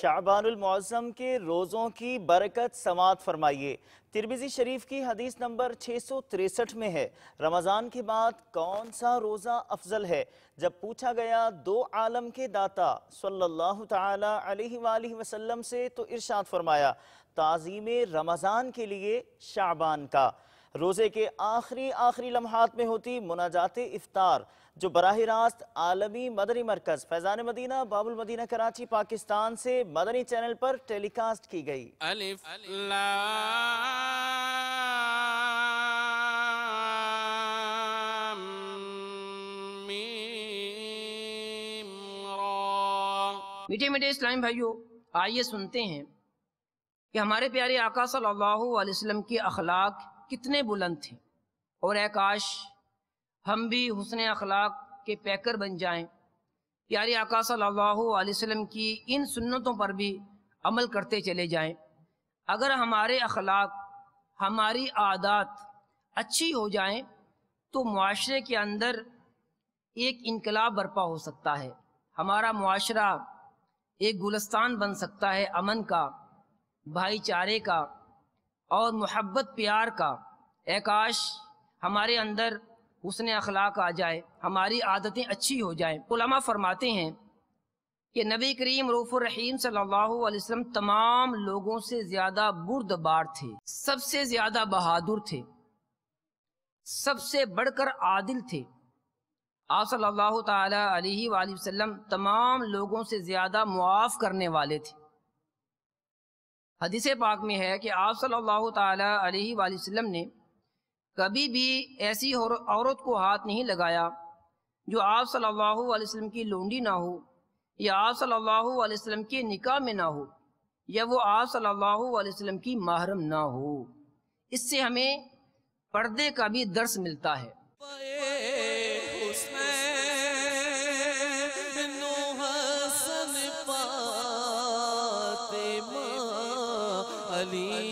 شعبان المعظم کے روزوں کی برکت سماعت فرمائیے۔ ترمذی شریف کی حدیث نمبر 663 میں ہے، رمضان کے بعد کون سا روزہ افضل ہے؟ جب پوچھا گیا دو عالم کے داتا صلی اللہ تعالی علیہ وآلہ وسلم سے تو ارشاد فرمایا تعظیم رمضان کے لیے شعبان کا۔ روزے کے آخری لمحات میں ہوتی مناجات افطار جو براہ راست عالمی مدنی مرکز فیضان مدینہ باب المدینہ کراچی پاکستان سے مدنی چینل پر ٹیلی کاسٹ کی گئی۔ الف لام میم را۔ میٹھے اسلامی بھائیو، آئیے سنتے ہیں کہ ہمارے پیارے آقا صلی اللہ علیہ وسلم کے اخلاق کتنے بلند تھے، اور اے کاش ہم بھی حسن اخلاق کے پیکر بن جائیں، پیارے آقا صلی اللہ علیہ وسلم کی ان سنتوں پر بھی عمل کرتے چلے جائیں۔ اگر ہمارے اخلاق، ہماری عادات اچھی ہو جائیں تو معاشرے کے اندر ایک انقلاب برپا ہو سکتا ہے، ہمارا معاشرہ ایک گلستان بن سکتا ہے، امن کا، بھائی چارے کا اور محبت پیار کا۔ اے کاش ہمارے اندر حسن اخلاق آ جائے، ہماری عادتیں اچھی ہو جائیں۔ علماء فرماتے ہیں کہ نبی کریم رؤوف الرحیم صلی اللہ علیہ وسلم تمام لوگوں سے زیادہ بردبار تھے، سب سے زیادہ بہادر تھے، سب سے بڑھ کر عادل تھے۔ آپ صلی اللہ تعالی علیہ وآلہ وسلم تمام لوگوں سے زیادہ معاف کرنے والے تھے۔ حدیث پاک میں ہے کہ آپ صلی اللہ تعالی علیہ وآلہ وسلم نے کبھی بھی ایسی عورت کو ہاتھ نہیں لگایا جو آپ صلی اللہ علیہ وسلم کی لونڈی نہ ہو، یا آپ صلی اللہ علیہ وسلم کے نکاح میں نہ ہو، یا وہ آپ صلی اللہ علیہ وسلم کی محرم نہ ہو۔ اس سے ہمیں پردے کا بھی درس ملتا ہے۔ علی